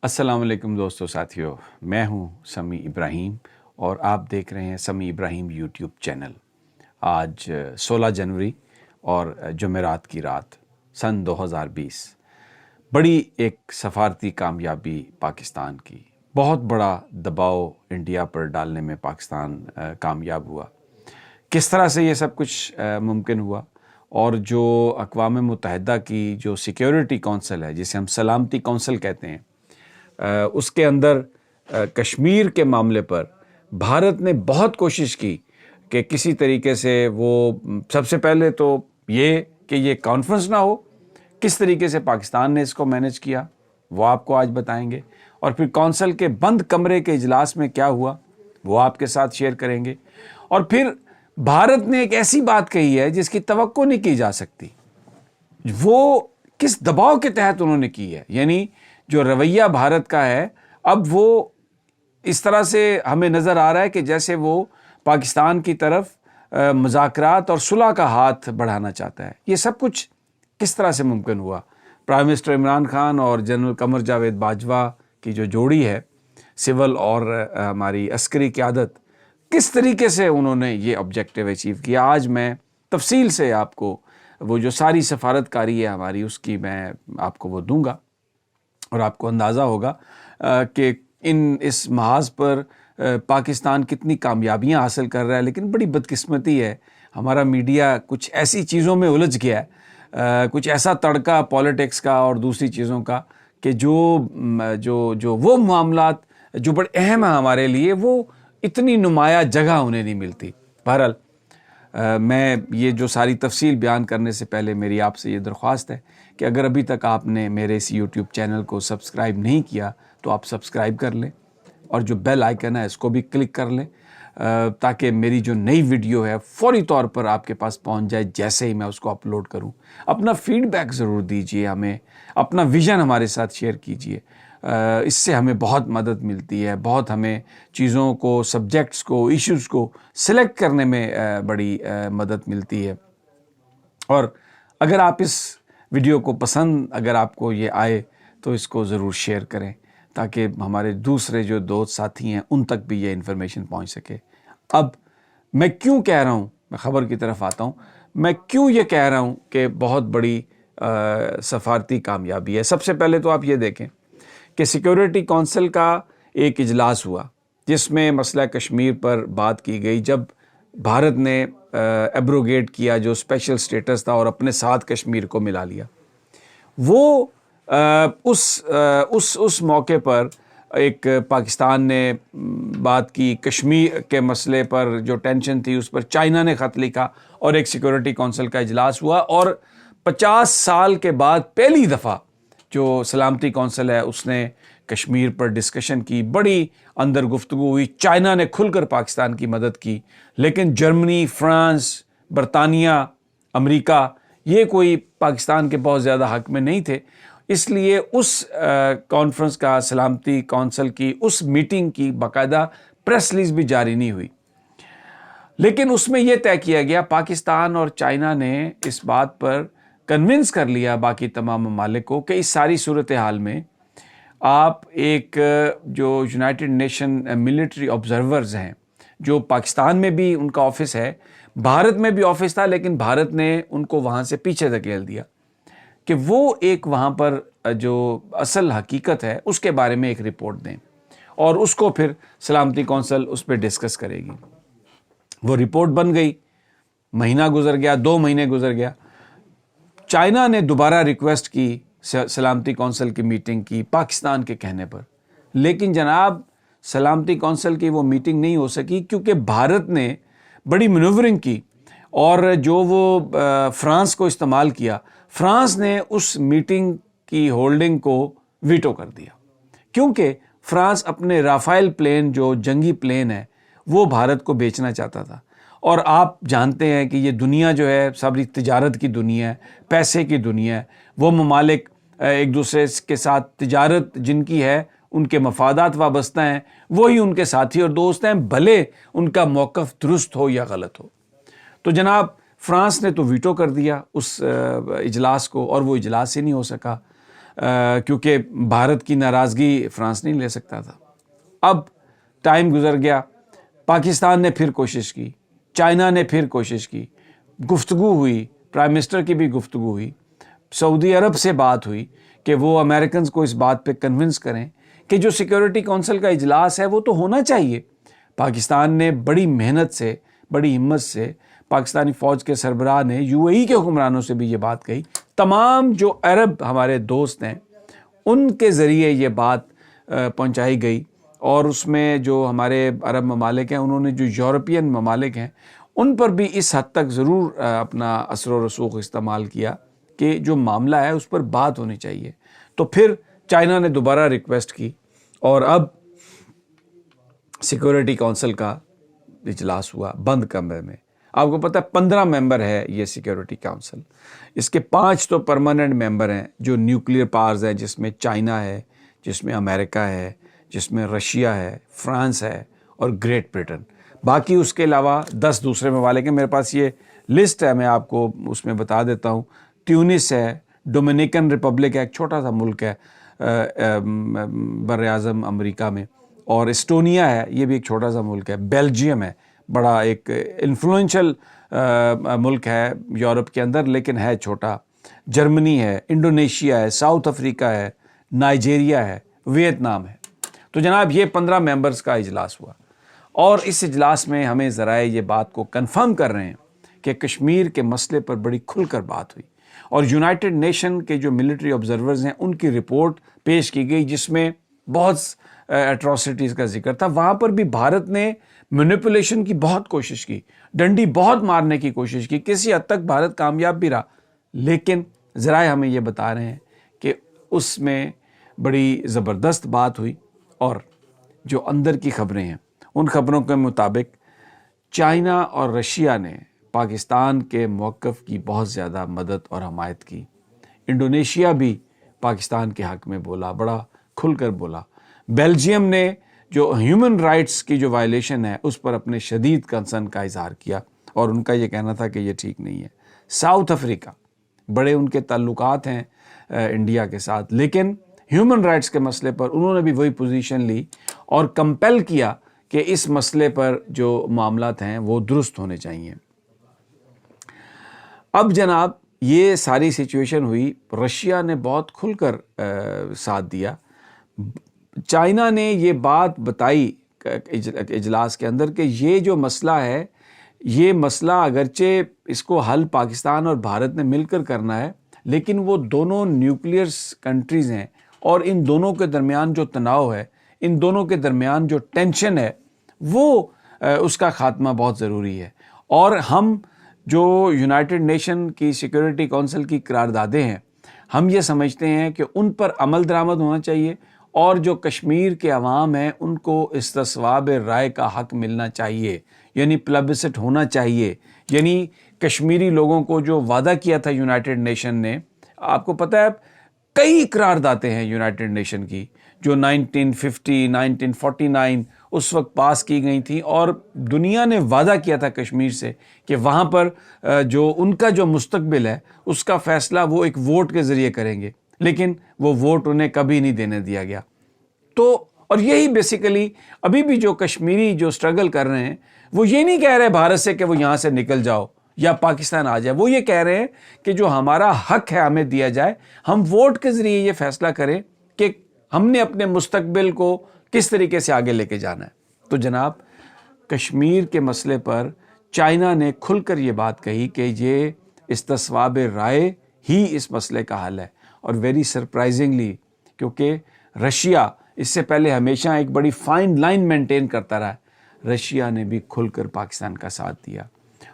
السلام علیکم دوستو ساتھیو، میں ہوں سمیع ابراہیم اور آپ دیکھ رہے ہیں سمیع ابراہیم یوٹیوب چینل۔ آج 16 جنوری اور جمعرات کی رات سن 2020، بڑی ایک سفارتی کامیابی پاکستان کی، بہت بڑا دباؤ انڈیا پر ڈالنے میں پاکستان کامیاب ہوا۔ کس طرح سے یہ سب کچھ ممکن ہوا، اور جو اقوام متحدہ کی جو سیکیورٹی کونسل ہے، جسے ہم سلامتی کونسل کہتے ہیں، اس کے اندر کشمیر کے معاملے پر بھارت نے بہت کوشش کی کہ کسی طریقے سے وہ سب سے پہلے تو یہ کانفرنس نہ ہو، کس طریقے سے پاکستان نے اس کو مینج کیا وہ آپ کو آج بتائیں گے، اور پھر کونسل کے بند کمرے کے اجلاس میں کیا ہوا وہ آپ کے ساتھ شیئر کریں گے، اور پھر بھارت نے ایک ایسی بات کہی ہے جس کی توقع نہیں کی جا سکتی، وہ کس دباؤ کے تحت انہوں نے کی ہے۔ یعنی جو رویہ بھارت کا ہے، اب وہ اس طرح سے ہمیں نظر آ رہا ہے کہ جیسے وہ پاکستان کی طرف مذاکرات اور صلح کا ہاتھ بڑھانا چاہتا ہے۔ یہ سب کچھ کس طرح سے ممکن ہوا؟ پرائم منسٹر عمران خان اور جنرل قمر جاوید باجوہ کی جو جوڑی ہے، سول اور ہماری عسکری قیادت، کس طریقے سے انہوں نے یہ آبجیکٹیو اچیو کیا، آج میں تفصیل سے آپ کو وہ جو ساری سفارتکاری ہے ہماری، اس کی میں آپ کو وہ دوں گا، اور آپ کو اندازہ ہوگا کہ اس محاذ پر پاکستان کتنی کامیابیاں حاصل کر رہا ہے۔ لیکن بڑی بدقسمتی ہے، ہمارا میڈیا کچھ ایسی چیزوں میں الجھ گیا ہے، کچھ ایسا تڑکا پالیٹکس کا اور دوسری چیزوں کا، کہ جو وہ معاملات جو بڑے اہم ہیں ہمارے لیے، وہ اتنی نمایاں جگہ انہیں نہیں ملتی۔ بہرحال میں یہ جو ساری تفصیل بیان کرنے سے پہلے میری آپ سے یہ درخواست ہے کہ اگر ابھی تک آپ نے میرے اس یوٹیوب چینل کو سبسکرائب نہیں کیا تو آپ سبسکرائب کر لیں، اور جو بیل آئیکن ہے اس کو بھی کلک کر لیں، تاکہ میری جو نئی ویڈیو ہے فوری طور پر آپ کے پاس پہنچ جائے جیسے ہی میں اس کو اپلوڈ کروں۔ اپنا فیڈ بیک ضرور دیجئے ہمیں، اپنا ویژن ہمارے ساتھ شیئر کیجئے، اس سے ہمیں بہت مدد ملتی ہے، بہت ہمیں چیزوں کو، سبجیکٹس کو، ایشوز کو سلیکٹ کرنے میں بڑی مدد ملتی ہے۔ اور اگر آپ اس ویڈیو کو پسند، اگر آپ کو یہ آئے تو اس کو ضرور شیئر کریں، تاکہ ہمارے دوسرے جو دوست ساتھی ہیں ان تک بھی یہ انفارمیشن پہنچ سکے۔ اب میں کیوں کہہ رہا ہوں، میں خبر کی طرف آتا ہوں، میں کیوں یہ کہہ رہا ہوں کہ بہت بڑی سفارتی کامیابی ہے۔ سب سے پہلے تو آپ یہ دیکھیں کہ سیکیورٹی کونسل کا ایک اجلاس ہوا جس میں مسئلہ کشمیر پر بات کی گئی، جب بھارت نے ایبروگیٹ کیا جو اسپیشل سٹیٹس تھا اور اپنے ساتھ کشمیر کو ملا لیا۔ وہ اس موقع پر ایک پاکستان نے بات کی، کشمیر کے مسئلے پر جو ٹینشن تھی اس پر چائنا نے خط لکھا، اور ایک سیکیورٹی کونسل کا اجلاس ہوا، اور 50 سال کے بعد پہلی دفعہ جو سلامتی کونسل ہے اس نے کشمیر پر ڈسکشن کی، بڑی اندر گفتگو ہوئی، چائنا نے کھل کر پاکستان کی مدد کی، لیکن جرمنی، فرانس، برطانیہ، امریکہ یہ کوئی پاکستان کے بہت زیادہ حق میں نہیں تھے، اس لیے اس کانفرنس کا، سلامتی کونسل کی اس میٹنگ کی باقاعدہ پریس ریلیز بھی جاری نہیں ہوئی۔ لیکن اس میں یہ طے کیا گیا، پاکستان اور چائنا نے اس بات پر کنونس کر لیا باقی تمام ممالک کو کہ اس ساری صورتحال میں آپ ایک جو یونائٹڈ نیشن ملٹری آبزرورز ہیں، جو پاکستان میں بھی ان کا آفس ہے، بھارت میں بھی آفس تھا، لیکن بھارت نے ان کو وہاں سے پیچھے دھکیل دیا، کہ وہ ایک وہاں پر جو اصل حقیقت ہے اس کے بارے میں ایک رپورٹ دیں، اور اس کو پھر سلامتی کونسل اس پہ ڈسکس کرے گی۔ وہ رپورٹ بن گئی، مہینہ گزر گیا، 2 مہینے گزر گیا، چائنا نے دوبارہ ریکویسٹ کی سلامتی کونسل کی میٹنگ کی پاکستان کے کہنے پر، لیکن جناب سلامتی کونسل کی وہ میٹنگ نہیں ہو سکی، کیونکہ بھارت نے بڑی مینوورنگ کی، اور جو وہ فرانس کو استعمال کیا، فرانس نے اس میٹنگ کی ہولڈنگ کو ویٹو کر دیا، کیونکہ فرانس اپنے رافائل پلین جو جنگی پلین ہے وہ بھارت کو بیچنا چاہتا تھا، اور آپ جانتے ہیں کہ یہ دنیا جو ہے ساری تجارت کی دنیا ہے، پیسے کی دنیا ہے، وہ ممالک ایک دوسرے کے ساتھ تجارت جن کی ہے، ان کے مفادات وابستہ ہیں، وہی ان کے ساتھی اور دوست ہیں، بھلے ان کا موقف درست ہو یا غلط ہو۔ تو جناب فرانس نے تو ویٹو کر دیا اس اجلاس کو، اور وہ اجلاس ہی نہیں ہو سکا۔ کیونکہ بھارت کی ناراضگی فرانس نہیں لے سکتا تھا۔ اب ٹائم گزر گیا، پاکستان نے پھر کوشش کی، چائنا نے پھر کوشش کی، گفتگو ہوئی، پرائم منسٹر کی بھی گفتگو ہوئی، سعودی عرب سے بات ہوئی کہ وہ امریکنز کو اس بات پہ کنونس کریں کہ جو سیکیورٹی کونسل کا اجلاس ہے وہ تو ہونا چاہیے۔ پاکستان نے بڑی محنت سے، بڑی ہمت سے، پاکستانی فوج کے سربراہ نے یو اے ای کے حکمرانوں سے بھی یہ بات کہی، تمام جو عرب ہمارے دوست ہیں ان کے ذریعے یہ بات پہنچائی گئی، اور اس میں جو ہمارے عرب ممالک ہیں انہوں نے جو یورپین ممالک ہیں ان پر بھی اس حد تک ضرور اپنا اثر و رسوخ استعمال کیا کہ جو معاملہ ہے اس پر بات ہونی چاہیے۔ تو پھر چائنا نے دوبارہ ریکویسٹ کی اور اب سیکورٹی کونسل کا اجلاس ہوا بند کمرے میں۔ آپ کو پتہ ہے 15 ممبر ہے یہ سیکورٹی کونسل، اس کے 5 تو پرماننٹ ممبر ہیں جو نیوکلیئر پاورز ہیں، جس میں چائنا ہے، جس میں امریکہ ہے، جس میں رشیا ہے، فرانس ہے اور گریٹ برٹن۔ باقی اس کے علاوہ 10 دوسرے ممالک ہیں، میرے پاس یہ لسٹ ہے، میں آپ کو اس میں بتا دیتا ہوں۔ تیونس ہے، ڈومینیکن ریپبلک ہے، ایک چھوٹا سا ملک ہے بر اعظم امریکہ میں، اور اسٹونیا ہے، یہ بھی ایک چھوٹا سا ملک ہے۔ بیلجیم ہے، بڑا ایک انفلوئنشل ملک ہے یورپ کے اندر لیکن ہے چھوٹا۔ جرمنی ہے، انڈونیشیا ہے، ساؤتھ افریقہ ہے، نائجیریا ہے، ویتنام ہے۔ تو جناب یہ 15 ممبرز کا اجلاس ہوا، اور اس اجلاس میں ہمیں ذرائع یہ بات کو کنفرم کر رہے ہیں کہ کشمیر کے مسئلے پر بڑی کھل کر بات ہوئی، اور یونائٹڈ نیشن کے جو ملٹری آبزرورز ہیں ان کی رپورٹ پیش کی گئی جس میں بہت اٹراسٹیز کا ذکر تھا۔ وہاں پر بھی بھارت نے مینیپولیشن کی بہت کوشش کی، ڈنڈی بہت مارنے کی کوشش کی، کسی حد تک بھارت کامیاب بھی رہا، لیکن ذرائع ہمیں یہ بتا رہے ہیں کہ اس میں بڑی زبردست بات ہوئی، اور جو اندر کی خبریں ہیں ان خبروں کے مطابق چائنا اور رشیا نے پاکستان کے موقف کی بہت زیادہ مدد اور حمایت کی۔ انڈونیشیا بھی پاکستان کے حق میں بولا، بڑا کھل کر بولا۔ بیلجیم نے جو ہیومن رائٹس کی جو وائلیشن ہے اس پر اپنے شدید کنسرن کا اظہار کیا، اور ان کا یہ کہنا تھا کہ یہ ٹھیک نہیں ہے۔ ساؤتھ افریقہ، بڑے ان کے تعلقات ہیں انڈیا کے ساتھ، لیکن ہیومن رائٹس کے مسئلے پر انہوں نے بھی وہی پوزیشن لی اور کمپیل کیا کہ اس مسئلے پر جو معاملات ہیں وہ درست ہونے چاہیے۔ اب جناب یہ ساری سچویشن ہوئی، رشیا نے بہت کھل کر ساتھ دیا۔ چائنا نے یہ بات بتائی اجلاس کے اندر کہ یہ جو مسئلہ ہے، یہ مسئلہ اگرچہ اس کو حل پاکستان اور بھارت نے مل کر کرنا ہے، لیکن وہ دونوں نیوکلیئر کنٹریز ہیں، اور ان دونوں کے درمیان جو تناؤ ہے، ان دونوں کے درمیان جو ٹینشن ہے، وہ اس کا خاتمہ بہت ضروری ہے۔ اور ہم جو یونائٹڈ نیشن کی سیکورٹی کونسل کی قراردادیں ہیں، ہم یہ سمجھتے ہیں کہ ان پر عمل درآمد ہونا چاہیے، اور جو کشمیر کے عوام ہیں ان کو استصواب رائے کا حق ملنا چاہیے، یعنی پلبسٹ ہونا چاہیے۔ یعنی کشمیری لوگوں کو جو وعدہ کیا تھا یونائٹڈ نیشن نے، آپ کو پتہ ہے کئی قراردادیں ہیں یونائٹڈ نیشن کی جو 1950 1949 اس وقت پاس کی گئی تھیں، اور دنیا نے وعدہ کیا تھا کشمیر سے کہ وہاں پر جو ان کا جو مستقبل ہے اس کا فیصلہ وہ ایک ووٹ کے ذریعے کریں گے، لیکن وہ ووٹ انہیں کبھی نہیں دینے دیا گیا۔ تو اور یہی بیسیکلی ابھی بھی جو کشمیری جو سٹرگل کر رہے ہیں، وہ یہ نہیں کہہ رہے بھارت سے کہ وہ یہاں سے نکل جاؤ یا پاکستان آ جائے، وہ یہ کہہ رہے ہیں کہ جو ہمارا حق ہے ہمیں دیا جائے، ہم ووٹ کے ذریعے یہ فیصلہ کریں کہ ہم نے اپنے مستقبل کو کس طریقے سے آگے لے کے جانا ہے۔ تو جناب کشمیر کے مسئلے پر چائنا نے کھل کر یہ بات کہی کہ یہ استصواب رائے ہی اس مسئلے کا حل ہے، اور ویری سرپرائزنگلی کیونکہ رشیا اس سے پہلے ہمیشہ ایک بڑی فائن لائن مینٹین کرتا رہا ہے، رشیا نے بھی کھل کر پاکستان کا ساتھ دیا۔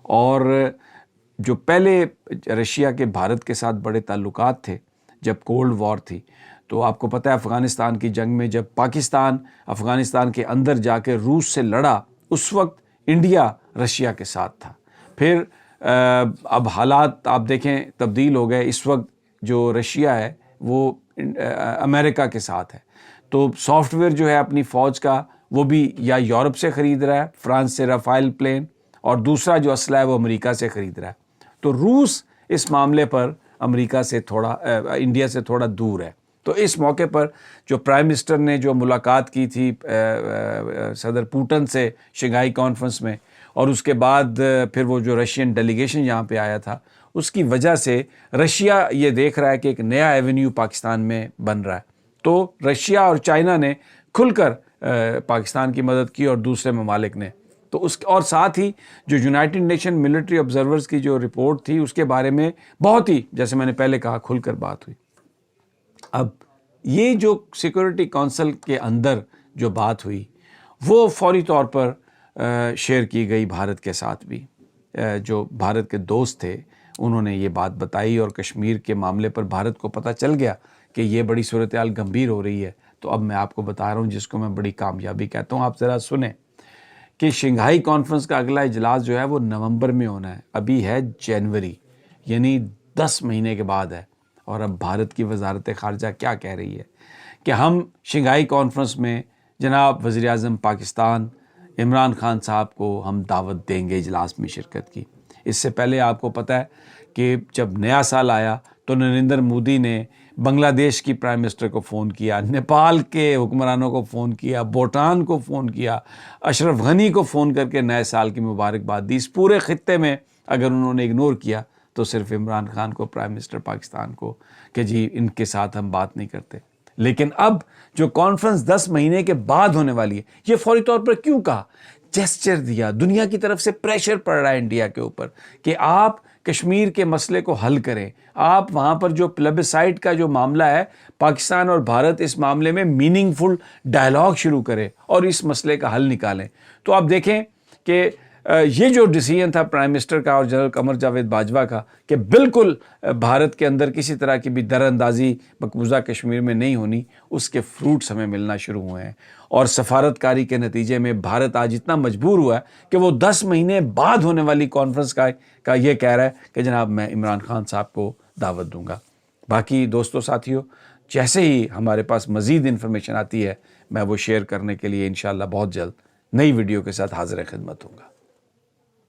اور جو پہلے رشیا کے بھارت کے ساتھ بڑے تعلقات تھے جب کولڈ وار تھی، تو آپ کو پتہ ہے افغانستان کی جنگ میں جب پاکستان افغانستان کے اندر جا کے روس سے لڑا، اس وقت انڈیا رشیا کے ساتھ تھا۔ پھر اب حالات آپ دیکھیں تبدیل ہو گئے، اس وقت جو رشیا ہے وہ امریکہ کے ساتھ ہے، تو سافٹ ویئر جو ہے اپنی فوج کا وہ بھی یا یورپ سے خرید رہا ہے، فرانس سے رافائل پلین، اور دوسرا جو اسلحہ ہے وہ امریکہ سے خرید رہا ہے۔ تو روس اس معاملے پر امریکہ سے تھوڑا انڈیا سے تھوڑا دور ہے، تو اس موقع پر جو پرائم منسٹر نے جو ملاقات کی تھی صدر پوٹن سے شنگھائی کانفرنس میں، اور اس کے بعد پھر وہ جو رشین ڈیلیگیشن یہاں پہ آیا تھا، اس کی وجہ سے رشیا یہ دیکھ رہا ہے کہ ایک نیا ایونیو پاکستان میں بن رہا ہے. تو رشیا اور چائنا نے کھل کر پاکستان کی مدد کی اور دوسرے ممالک نے. تو اس اور ساتھ ہی جو یونائٹڈ نیشن ملٹری آبزرورز کی جو رپورٹ تھی اس کے بارے میں بہت ہی، جیسے میں نے پہلے کہا، کھل کر بات ہوئی. اب یہ جو سیکورٹی کونسل کے اندر جو بات ہوئی وہ فوری طور پر شیئر کی گئی بھارت کے ساتھ بھی. جو بھارت کے دوست تھے انہوں نے یہ بات بتائی، اور کشمیر کے معاملے پر بھارت کو پتہ چل گیا کہ یہ بڑی صورتحال گمبھیر ہو رہی ہے. تو اب میں آپ کو بتا رہا ہوں جس کو میں بڑی کامیابی کہتا ہوں. آپ ذرا سنیں کہ شنگھائی کانفرنس کا اگلا اجلاس جو ہے وہ نومبر میں ہونا ہے. ابھی ہے جنوری، یعنی 10 مہینے کے بعد ہے. اور اب بھارت کی وزارت خارجہ کیا کہہ رہی ہے کہ ہم شنگھائی کانفرنس میں جناب وزیر اعظم پاکستان عمران خان صاحب کو ہم دعوت دیں گے اجلاس میں شرکت کی. اس سے پہلے آپ کو پتہ ہے کہ جب نیا سال آیا تو نریندر مودی نے بنگلہ دیش کی پرائم منسٹر کو فون کیا، نیپال کے حکمرانوں کو فون کیا، بھوٹان کو فون کیا، اشرف غنی کو فون کر کے نئے سال کی مبارکباد دی. اس پورے خطے میں اگر انہوں نے اگنور کیا تو صرف عمران خان کو، پرائم منسٹر پاکستان کو، کہ جی ان کے ساتھ ہم بات نہیں کرتے. لیکن اب جو کانفرنس 10 مہینے کے بعد ہونے والی ہے، یہ فوری طور پر کیوں کہا؟ جیسچر دیا، دنیا کی طرف سے پریشر پڑ رہا ہے انڈیا کے اوپر کہ آپ کشمیر کے مسئلے کو حل کریں. آپ وہاں پر جو پلیبسائٹ کا جو معاملہ ہے، پاکستان اور بھارت اس معاملے میں میننگ فل ڈائلاگ شروع کریں اور اس مسئلے کا حل نکالیں. تو آپ دیکھیں کہ یہ جو ڈیسیژن تھا پرائم منسٹر کا اور جنرل قمر جاوید باجوہ کا کہ بالکل بھارت کے اندر کسی طرح کی بھی در اندازی مقبوضہ کشمیر میں نہیں ہونی، اس کے فروٹس ہمیں ملنا شروع ہوئے ہیں. اور سفارتکاری کے نتیجے میں بھارت آج اتنا مجبور ہوا ہے کہ وہ 10 مہینے بعد ہونے والی کانفرنس کا یہ کہہ رہا ہے کہ جناب میں عمران خان صاحب کو دعوت دوں گا. باقی دوستوں ساتھیوں، جیسے ہی ہمارے پاس مزید انفارمیشن آتی ہے میں وہ شیئر کرنے کے لیے انشاءاللہ بہت جلد نئی ویڈیو کے ساتھ حاضر خدمت ہوں گا.